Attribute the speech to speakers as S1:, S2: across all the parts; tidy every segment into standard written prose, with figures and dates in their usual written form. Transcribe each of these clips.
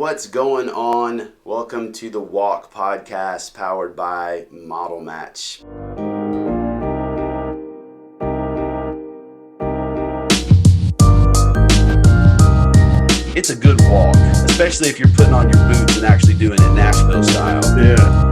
S1: What's going on? Welcome to the Walk podcast powered by Model Match. It's a good walk, especially if you're putting on your boots and actually doing it Nashville style.
S2: Yeah.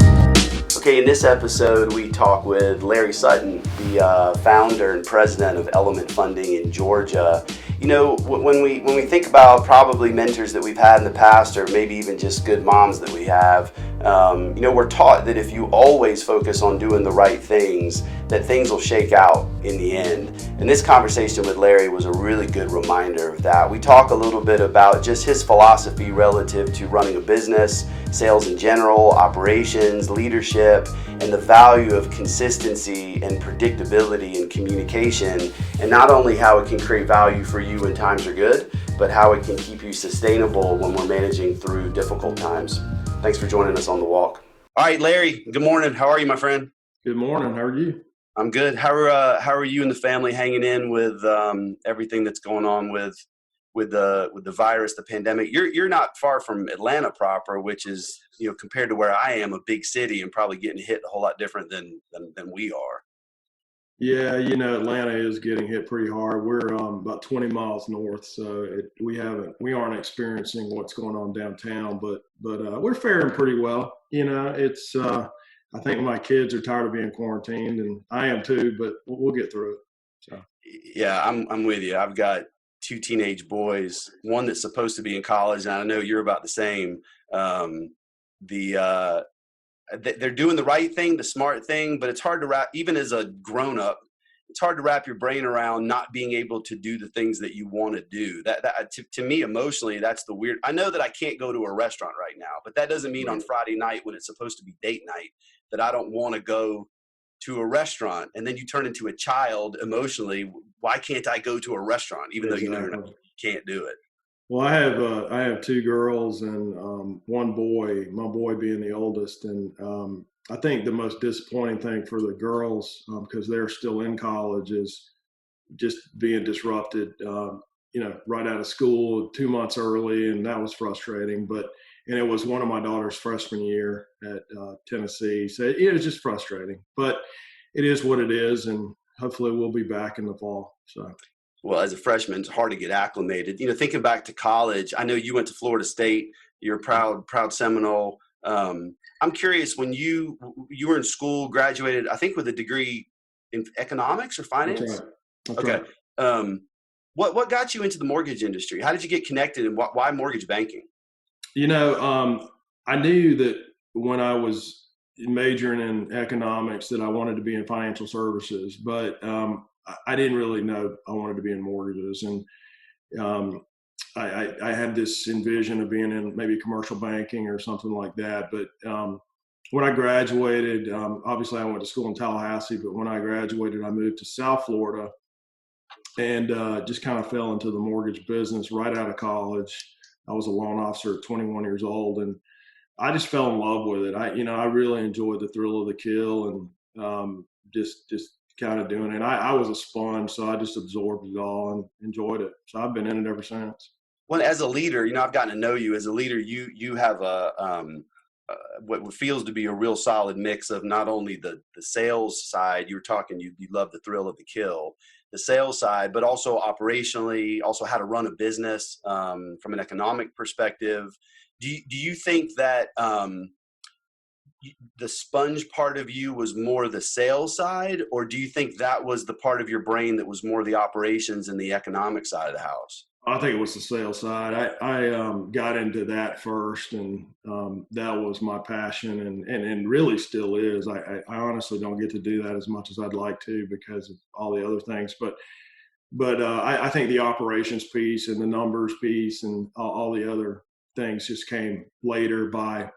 S1: Okay, in this episode, we talk with Larry Sutton, the founder and president of Element Funding in Georgia. You know, when we think about probably mentors that we've had in the past, or maybe even just good moms that we have, we're taught that if you always focus on doing the right things, that things will shake out in the end. And this conversation with Larry was a really good reminder of that. We talk a little bit about just his philosophy relative to running a business, sales in general, operations, leadership, and the value of consistency and predictability in communication, and not only how it can create value for you when times are good, but how it can keep you sustainable when we're managing through difficult times. Thanks for joining us on The Walk. All right, Larry, good morning. How are you, my friend?
S2: Good morning. How are you?
S1: I'm good. How are you and the family hanging in with everything that's going on with the virus, the pandemic? You're not far from Atlanta proper, which is, compared to where I am, a big city and probably getting hit a whole lot different than we are.
S2: Yeah, Atlanta is getting hit pretty hard. We're about 20 miles north, so we aren't experiencing what's going on downtown, but we're faring pretty well. It's I think my kids are tired of being quarantined, and I am too, but we'll get through it. So.
S1: Yeah, I'm with you. I've got two teenage boys, one that's supposed to be in college, and I know you're about the same. They're doing the right thing, the smart thing, but it's hard to wrap, even as a grown up, it's hard to wrap your brain around not being able to do the things that you want to do. To me, emotionally, that's the weird. I know that I can't go to a restaurant right now, but that doesn't mean on Friday night when it's supposed to be date night that I don't want to go to a restaurant. And then you turn into a child emotionally. Why can't I go to a restaurant, even though you can't do it?
S2: Well, I have two girls and one boy, my boy being the oldest. And I think the most disappointing thing for the girls, because they're still in college, is just being disrupted, right out of school 2 months early. And that was frustrating. And it was one of my daughter's freshman year at Tennessee. So it was just frustrating. But it is what it is. And hopefully we'll be back in the fall. So.
S1: Well, as a freshman, it's hard to get acclimated. Thinking back to college, I know you went to Florida State. You're a proud Seminole. I'm curious, when you were in school, graduated, I think with a degree in economics or finance?
S2: That's right.
S1: Okay. What got you into the mortgage industry? How did you get connected, and why mortgage banking?
S2: I knew that when I was majoring in economics that I wanted to be in financial services, but I didn't really know I wanted to be in mortgages. And I had this envision of being in maybe commercial banking or something like that. But when I graduated, obviously I went to school in Tallahassee, but when I graduated, I moved to South Florida and just kind of fell into the mortgage business right out of college. I was a loan officer at 21 years old, and I just fell in love with it. I really enjoyed the thrill of the kill and just kind of doing it. I was a sponge, so I just absorbed it all and enjoyed it. So I've been in it ever since.
S1: Well, as a leader, I've gotten to know you as a leader. You have what feels to be a real solid mix of not only the sales side. You were talking, you love the thrill of the kill, the sales side, but also operationally, also how to run a business from an economic perspective. Do you think that the sponge part of you was more the sales side, or do you think that was the part of your brain that was more the operations and the economic side of the house?
S2: I think it was the sales side. I got into that first, and that was my passion, and really still is. I honestly don't get to do that as much as I'd like to because of all the other things. But I think the operations piece and the numbers piece and all the other things just came later by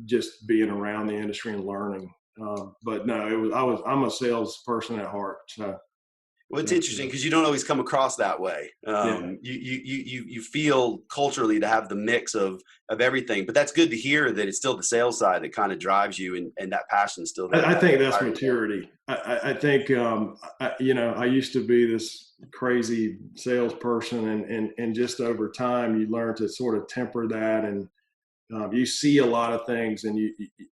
S2: just being around the industry and learning. But no, I'm a salesperson at heart. So.
S1: Well, it's interesting because you don't always come across that way. You feel culturally to have the mix of everything, but that's good to hear that it's still the sales side that kind of drives you, and that passion's still there.
S2: I think that's maturity. I think I used to be this crazy salesperson, and just over time you learn to sort of temper that and you see a lot of things, and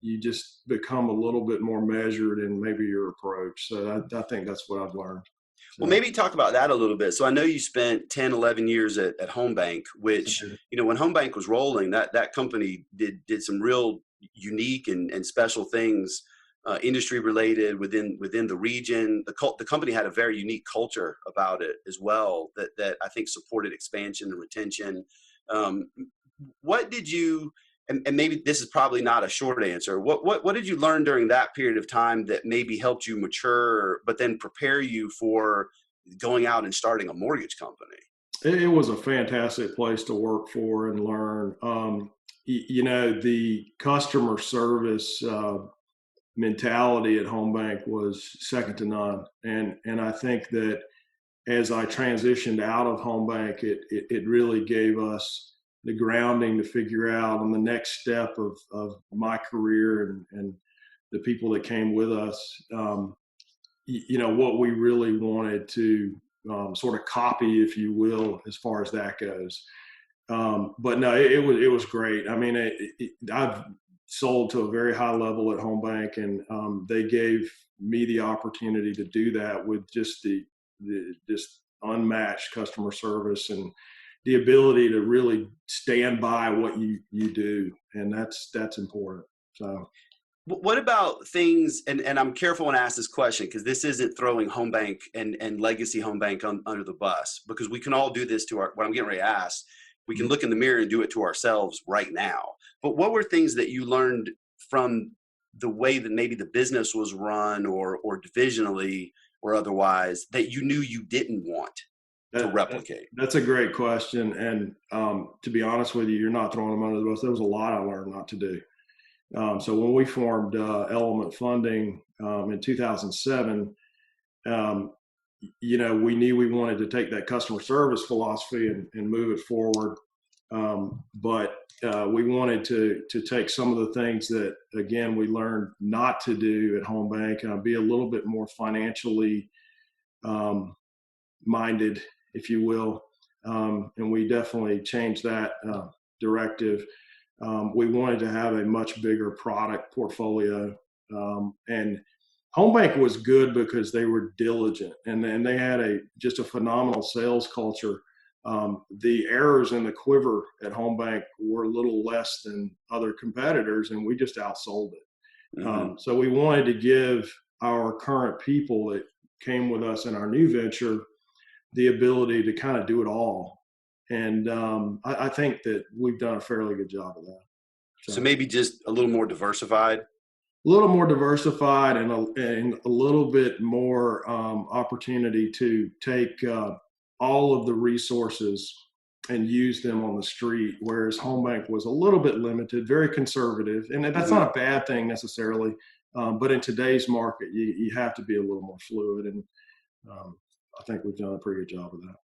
S2: you just become a little bit more measured in maybe your approach. So I think that's what I've learned.
S1: Well,
S2: So
S1: maybe talk about that a little bit. So I know you spent 10, 11 years at Home Bank, which, when Home Bank was rolling, that company did some real unique and special things, industry related within the region. The company had a very unique culture about it as well that I think supported expansion and retention. Um, what did you, and maybe this is probably not a short answer. What did you learn during that period of time that maybe helped you mature, but then prepare you for going out and starting a mortgage company?
S2: it was a fantastic place to work for and learn. The customer service mentality at Home Bank was second to none, and I think that as I transitioned out of Home Bank, it really gave us the grounding to figure out on the next step of my career and the people that came with us, what we really wanted to sort of copy, if you will, as far as that goes. But no, it was great. I mean, I've sold to a very high level at Home Bank, and they gave me the opportunity to do that with just the just unmatched customer service and the ability to really stand by what you do, and that's important. So
S1: What about things, and I'm careful when I ask this question because this isn't throwing Home Bank and Legacy Home Bank under the bus, because we can all do this to what I'm getting ready to ask. We can look in the mirror and do it to ourselves right now. But what were things that you learned from the way that maybe the business was run or divisionally or otherwise that you knew you didn't want to replicate?
S2: That's a great question. And to be honest with you, you're not throwing them under the bus. There was a lot I learned not to do. So when we formed Element Funding in 2007, we knew we wanted to take that customer service philosophy and move it forward. But we wanted to take some of the things that, again, we learned not to do at Home Bank and be a little bit more financially minded, if you will. And we definitely changed that directive. We wanted to have a much bigger product portfolio. And Home Bank was good because they were diligent and they had just a phenomenal sales culture. The errors in the quiver at Home Bank were a little less than other competitors, and we just outsold it.
S1: Mm-hmm.
S2: So we wanted to give our current people that came with us in our new venture the ability to kind of do it all. And I think that we've done a fairly good job of that.
S1: So maybe just a little more diversified.
S2: A little more diversified and a little bit more opportunity to take all of the resources and use them on the street, whereas Home Bank was a little bit limited, very conservative. And that's not a bad thing necessarily, but in today's market, you have to be a little more fluid. And I think we've done a pretty good job of that.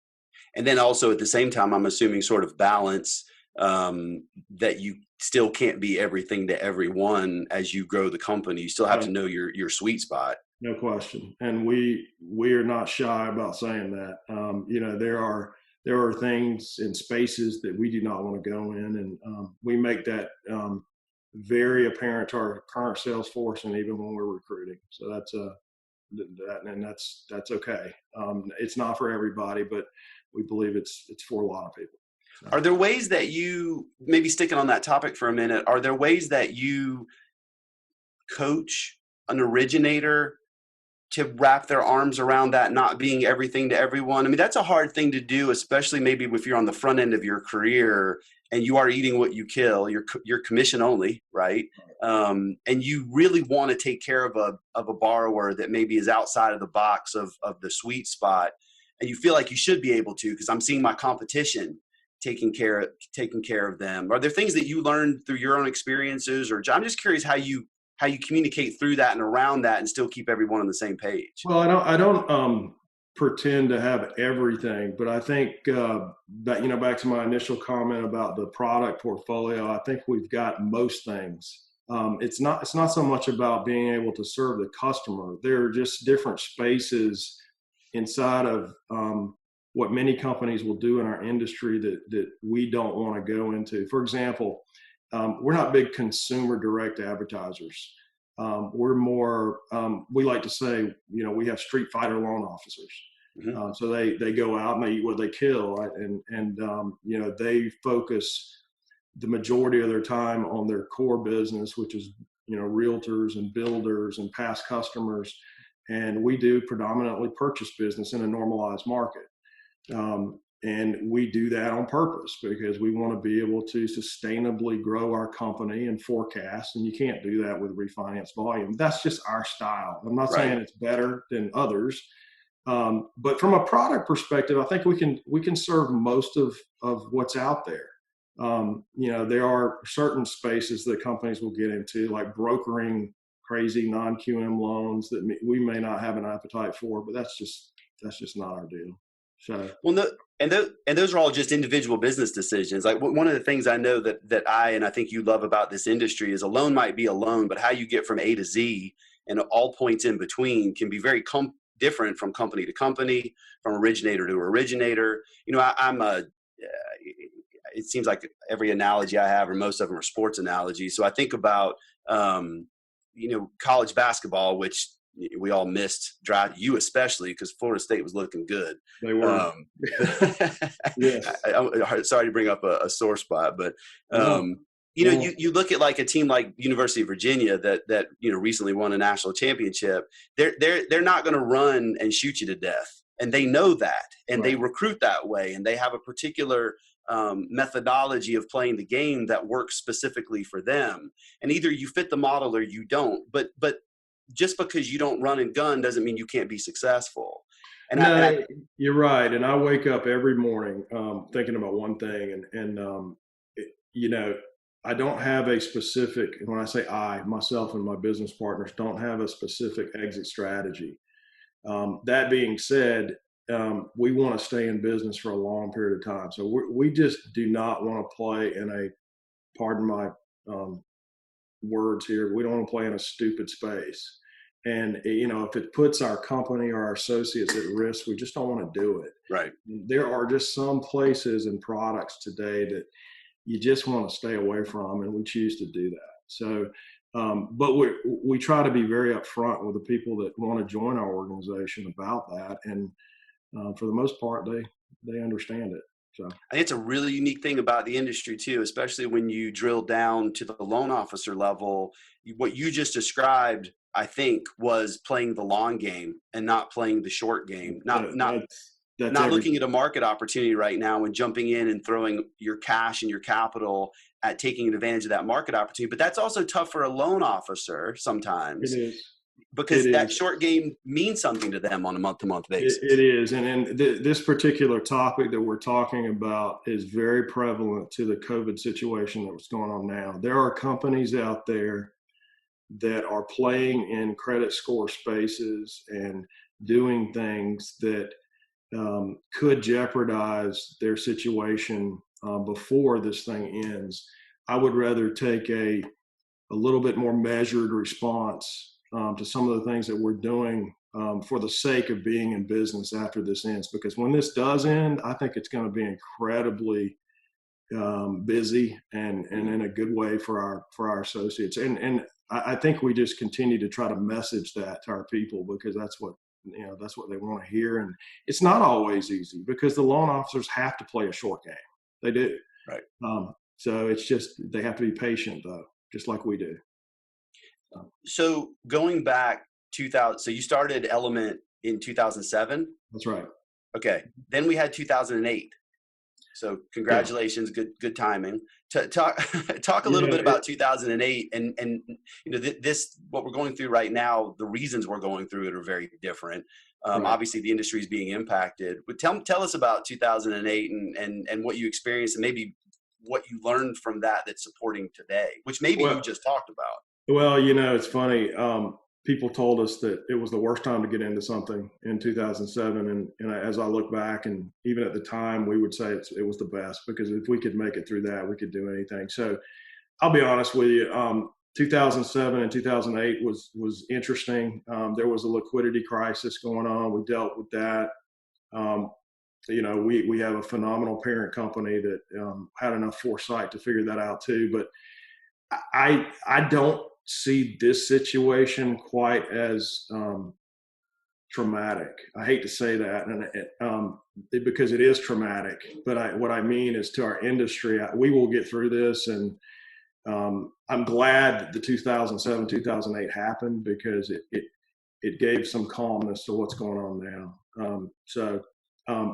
S1: And then also at the same time, I'm assuming sort of balance, that you still can't be everything to everyone as you grow the company. You still have to know your sweet spot.
S2: No question. And we are not shy about saying that. There are things in spaces that we do not want to go in, and we make that very apparent to our current sales force, and even when we're recruiting. So that's okay. It's not for everybody, but we believe it's for a lot of people. So.
S1: Are there ways that you, maybe sticking on that topic for a minute, are there ways that you coach an originator to wrap their arms around that not being everything to everyone? I mean, that's a hard thing to do, especially maybe if you're on the front end of your career and you are eating what you kill, you're commission only, right? And you really want to take care of a borrower that maybe is outside of the box of the sweet spot. And you feel like you should be able to, because I'm seeing my competition taking care of them. Are there things that you learned through your own experiences, or I'm just curious how you communicate through that and around that and still keep everyone on the same page?
S2: Well, I don't pretend to have everything, but I think that, back to my initial comment about the product portfolio, I think we've got most things. It's not so much about being able to serve the customer. There are just different spaces inside of what many companies will do in our industry that we don't want to go into. For example, we're not big consumer direct advertisers. We're more, we like to say, we have street fighter loan officers.
S1: Mm-hmm.
S2: So they go out and they eat what they kill, right? And they focus the majority of their time on their core business, which is, realtors and builders and past customers. And we do predominantly purchase business in a normalized market. And we do that on purpose because we want to be able to sustainably grow our company and forecast. And you can't do that with refinance volume. That's just our style. I'm not saying it's better than others. But from a product perspective, I think we can serve most of what's out there. There are certain spaces that companies will get into, like brokering crazy non-QM loans that we may not have an appetite for, but that's just not our deal. So,
S1: well, no, and those are all just individual business decisions. Like one of the things I know that I think you love about this industry is a loan might be a loan, but how you get from A to Z and all points in between can be very different from company to company, from originator to originator. It seems like every analogy I have, or most of them, are sports analogies. So I think about, college basketball, which we all missed, you especially, because Florida State was looking good.
S2: They were. Yes.
S1: Sorry to bring up a sore spot, but you look at like a team like University of Virginia that recently won a national championship. They're not going to run and shoot you to death, and they know that, and they recruit that way, and they have a particular methodology of playing the game that works specifically for them. And either you fit the model or you don't. But just because you don't run and gun doesn't mean you can't be successful. And
S2: you're right. And I wake up every morning thinking about one thing, and I don't have a specific. When I say myself and my business partners don't have a specific exit strategy. That being said, we want to stay in business for a long period of time. So we just do not want to play in pardon my words here, we don't want to play in a stupid space. And, if it puts our company or our associates at risk, we just don't want to do it.
S1: Right.
S2: There are just some places and products today that you just want to stay away from, and we choose to do that. So, but we try to be very upfront with the people that want to join our organization about that. And for the most part, they understand it. So
S1: I think it's a really unique thing about the industry too, especially when you drill down to the loan officer level. What you just described, I think, was playing the long game and not playing the short game. Not looking at a market opportunity right now and jumping in and throwing your cash and your capital at taking advantage of that market opportunity. But that's also tough for a loan officer sometimes.
S2: It is.
S1: Because that short game means something to them on a month-to-month basis.
S2: It is. And this particular topic that we're talking about is very prevalent to the COVID situation that was going on now. There are companies out there that are playing in credit score spaces and doing things that could jeopardize their situation before this thing ends. I would rather take a little bit more measured response to some of the things that we're doing for the sake of being in business after this ends. Because when this does end, I think it's going to be incredibly busy and in a good way for our associates. And I think we just continue to try to message that to our people, because that's what they want to hear. And it's not always easy because the loan officers have to play a short game. They do.
S1: Right.
S2: So it's just, they have to be patient though, just like we do.
S1: So going back 2000, so you started Element in 2007?
S2: That's right. Okay.
S1: Then we had 2008. So congratulations, good timing. Talk a little bit about 2008 and this, what we're going through right now. The reasons we're going through it are very different. Right. Obviously, the industry is being impacted. But tell us about 2008 and what you experienced, and maybe what you learned from that that's supporting today, which maybe you just talked about.
S2: Well, it's funny. People told us that it was the worst time to get into something in 2007. And as I look back, and even at the time, we would say it was the best, because if we could make it through that, we could do anything. So I'll be honest with you. 2007 and 2008 was interesting. There was a liquidity crisis going on. We dealt with that. We have a phenomenal parent company that had enough foresight to figure that out too. But I don't see this situation quite as traumatic. I hate to say that, because it is traumatic. But what I mean is, to our industry, we will get through this, and I'm glad that the 2007 2008 happened, because it gave some calmness to what's going on now.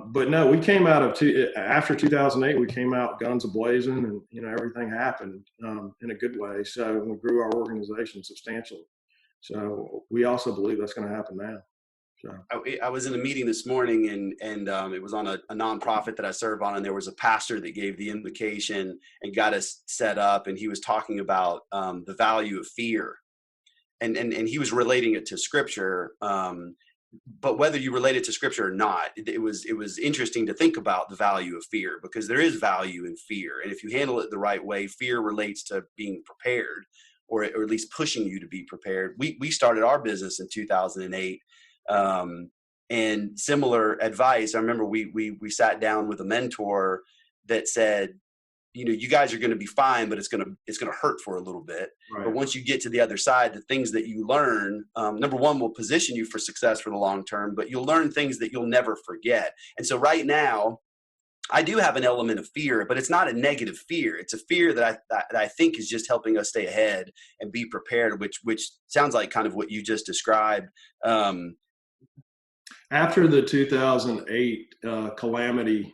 S2: But no, we came out of after 2008. We came out guns a blazing, and everything happened in a good way. So we grew our organization substantially. So we also believe that's going to happen now. So.
S1: I was in a meeting this morning, and it was on a nonprofit that I serve on, and there was a pastor that gave the invocation and got us set up, and he was talking about the value of fear, and he was relating it to Scripture. But whether you relate it to Scripture or not, it was interesting to think about the value of fear, because there is value in fear, and if you handle it the right way, fear relates to being prepared, or at least pushing you to be prepared. We started our business in 2008. And similar advice. I remember we sat down with a mentor that said, you guys are going to be fine, but it's going to hurt for a little bit.
S2: Right.
S1: But once you get to the other side, the things that you learn, number one, will position you for success for the long term, but you'll learn things that you'll never forget. And so right now, I do have an element of fear, but it's not a negative fear. It's a fear that I think is just helping us stay ahead and be prepared, which sounds like kind of what you just described.
S2: After the 2008 calamity,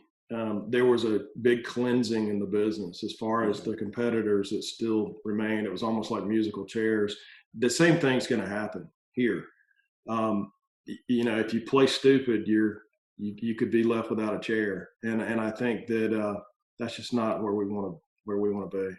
S2: there was a big cleansing in the business as far as the competitors that still remained. It was almost like musical chairs. The same thing's going to happen here. If you play stupid, you could be left without a chair, and I think that that's just not where we want to be.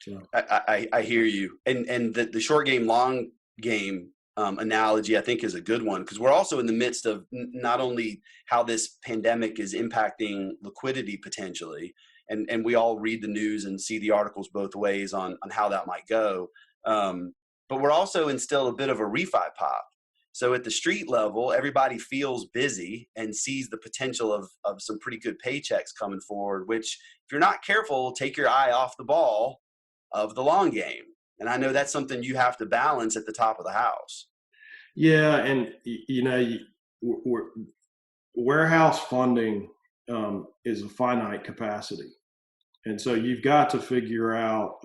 S2: So.
S1: I hear you, and the short game, long game analogy, I think, is a good one, because we're also in the midst of not only how this pandemic is impacting liquidity potentially, and we all read the news and see the articles both ways on how that might go, but we're also in still a bit of a refi pop. So at the street level, everybody feels busy and sees the potential of some pretty good paychecks coming forward, which, if you're not careful, take your eye off the ball of the long game. And I know that's something you have to balance at the top of the house.
S2: Yeah, and warehouse funding is a finite capacity, and so you've got to figure out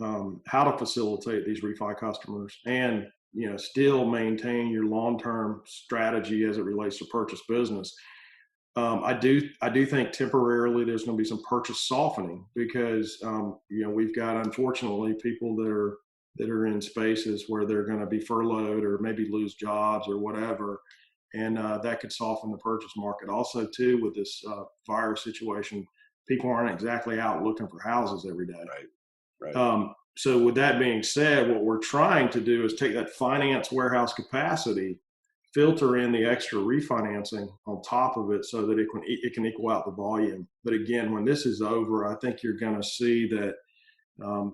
S2: how to facilitate these refi customers, and still maintain your long-term strategy as it relates to purchase business. I do think temporarily there's going to be some purchase softening, because we've got, unfortunately, people that are in spaces where they're going to be furloughed or maybe lose jobs or whatever, and that could soften the purchase market. Also, too, with this virus situation, people aren't exactly out looking for houses every day.
S1: Right.
S2: So with that being said, what we're trying to do is take that finance warehouse capacity, filter in the extra refinancing on top of it, so that it can equal out the volume. But again, when this is over, I think you're going to see that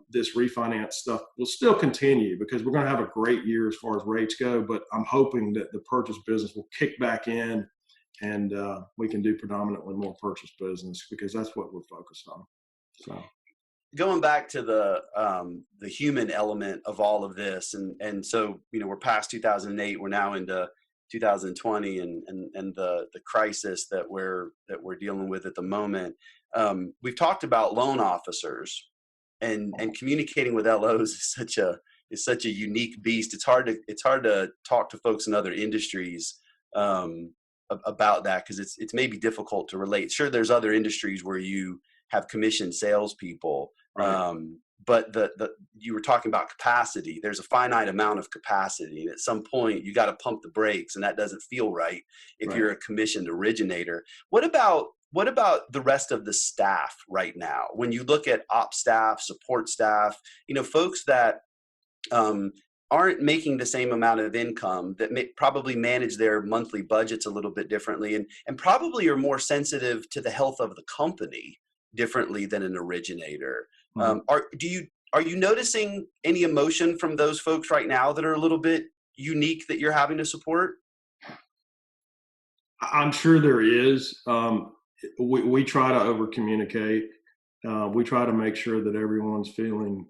S2: this refinance stuff will still continue, because we're going to have a great year as far as rates go. But I'm hoping that the purchase business will kick back in, and we can do predominantly more purchase business, because that's what we're focused on. So.
S1: Going back to the human element of all of this, and so we're past 2008, we're now into 2020, and the crisis that we're dealing with at the moment. We've talked about loan officers, and communicating with LOs is such a unique beast. It's hard to talk to folks in other industries about that, because it's maybe difficult to relate. Sure, there's other industries where you have commissioned salespeople.
S2: Right.
S1: But you were talking about capacity. There's a finite amount of capacity, and at some point you got to pump the brakes, and that doesn't feel right if you're a commissioned originator. What about the rest of the staff right now? When you look at ops staff, support staff, folks that aren't making the same amount of income, that probably manage their monthly budgets a little bit differently, and probably are more sensitive to the health of the company differently than an originator.
S2: Mm-hmm.
S1: Are you noticing any emotion from those folks right now that are a little bit unique that you're having to support?
S2: I'm sure there is. We try to over communicate. We try to make sure that everyone's feeling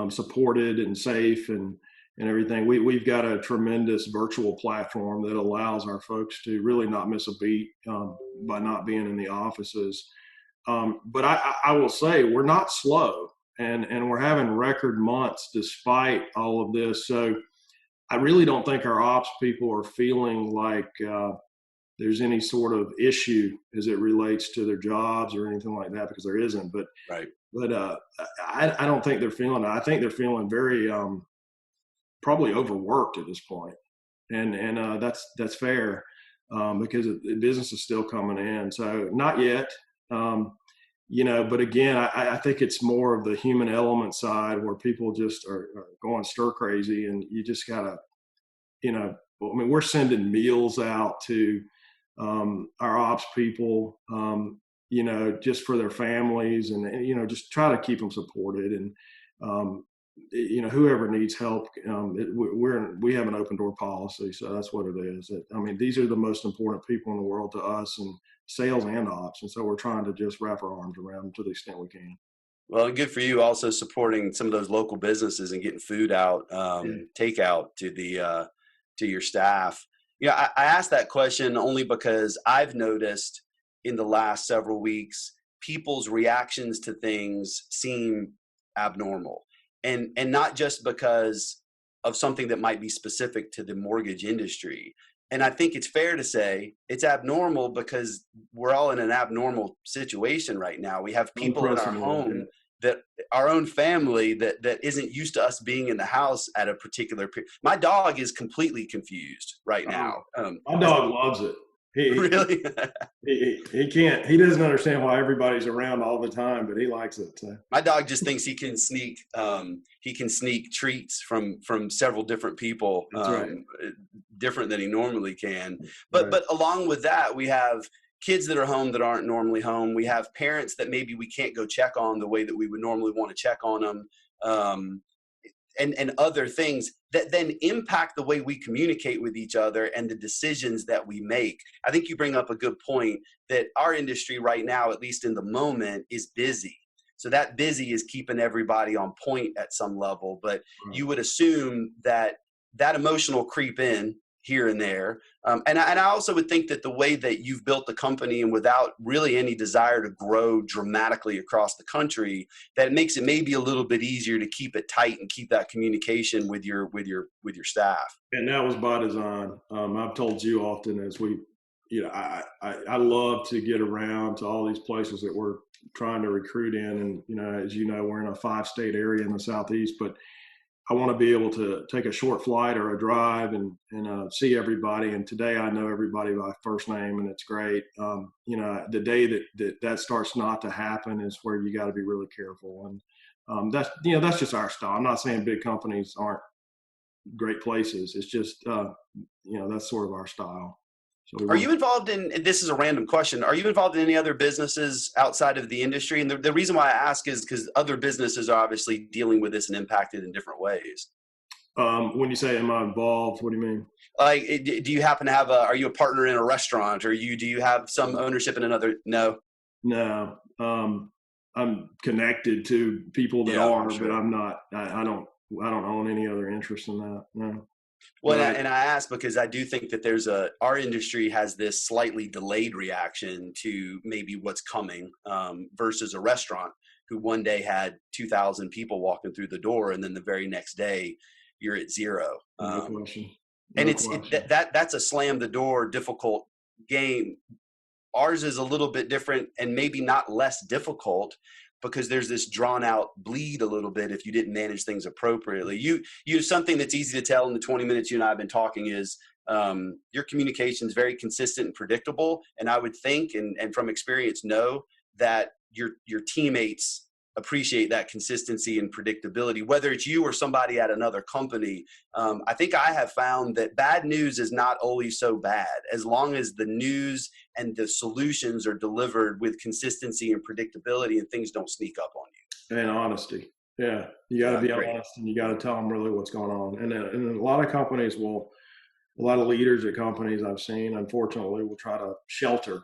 S2: supported and safe and everything. We've got a tremendous virtual platform that allows our folks to really not miss a beat by not being in the offices. But I will say we're not slow, and we're having record months despite all of this. So I really don't think our ops people are feeling like there's any sort of issue as it relates to their jobs or anything like that, because there isn't. But
S1: Right.
S2: I don't think they're feeling it. I think they're feeling very probably overworked at this point, and that's fair because the business is still coming in. So not yet. But again, I think it's more of the human element side where people just are going stir crazy, and you just gotta, we're sending meals out to our ops people, just for their families, and just try to keep them supported, and whoever needs help, we have an open door policy, so that's what it is. These are the most important people in the world to us, and sales and ops, and so we're trying to just wrap our arms around them to the extent we can.
S1: Well, good for you also supporting some of those local businesses and getting food out, takeout to your staff. I asked that question only because I've noticed in the last several weeks, people's reactions to things seem abnormal, and not just because of something that might be specific to the mortgage industry. And I think it's fair to say it's abnormal because we're all in an abnormal situation right now. We have people in our home, that our own family that isn't used to us being in the house at a particular period. My dog is completely confused right now.
S2: My dog loves it.
S1: Really?
S2: He doesn't understand why everybody's around all the time, but he likes it. So.
S1: My dog just thinks he can sneak treats from several different people,
S2: right.
S1: different than he normally can. But along with that, we have kids that are home that aren't normally home. We have parents that maybe we can't go check on the way that we would normally want to check on them. And other things that then impact the way we communicate with each other and the decisions that we make. I think you bring up a good point that our industry right now, at least in the moment, is busy. So that busy is keeping everybody on point at some level. But you would assume that emotional creep in here and there. And I also would think that the way that you've built the company, and without really any desire to grow dramatically across the country, that makes it maybe a little bit easier to keep it tight and keep that communication with your staff.
S2: And that was by design. I've told you often as I love to get around to all these places that we're trying to recruit in. And, as you know, we're in a 5-state area in the Southeast, but I want to be able to take a short flight or a drive and see everybody. And today I know everybody by first name, and it's great. The day that starts not to happen is where you got to be really careful. And that's just our style. I'm not saying big companies aren't great places. It's just, that's sort of our style. So
S1: are you involved in, this is a random question, are you involved in any other businesses outside of the industry? And the reason why I ask is because other businesses are obviously dealing with this and impacted in different ways.
S2: When you say, am I involved, what do you mean?
S1: Like, do you happen to have are you a partner in a restaurant, or do you have some ownership in another? No.
S2: I'm connected to people that are,
S1: sure.
S2: But I'm not, I don't own any other interest in that. No.
S1: Well, and I ask because I do think that our industry has this slightly delayed reaction to maybe what's coming versus a restaurant who one day had 2,000 people walking through the door, and then the very next day you're at zero.
S2: No question.
S1: And that's a slam the door, difficult game. Ours is a little bit different, and maybe not less difficult, because there's this drawn out bleed a little bit if you didn't manage things appropriately. You something that's easy to tell in the 20 minutes you and I have been talking is your communication is very consistent and predictable. And I would think, and from experience know, that your teammates appreciate that consistency and predictability, whether it's you or somebody at another company. I think I have found that bad news is not always so bad, as long as the news and the solutions are delivered with consistency and predictability, and things don't sneak up on you.
S2: And honesty. Yeah. You got to be honest, and you got to tell them really what's going on. And a lot of companies a lot of leaders at companies I've seen, unfortunately, will try to shelter.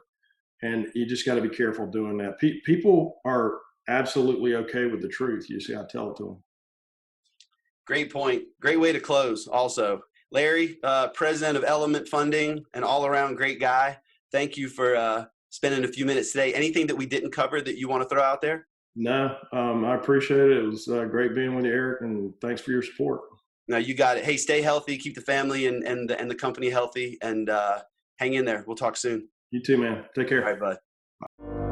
S2: And you just got to be careful doing that. People are absolutely okay with the truth. You just got to tell it to them.
S1: Great point. Great way to close also. Larry, president of Element Funding, an all-around great guy. Thank you for spending a few minutes today. Anything that we didn't cover that you want to throw out there?
S2: No, I appreciate it. It was great being with you, Eric, and thanks for your support.
S1: No, you got it. Hey, stay healthy, keep the family and the company healthy, and hang in there. We'll talk soon.
S2: You too, man. Take care.
S1: All right, bud.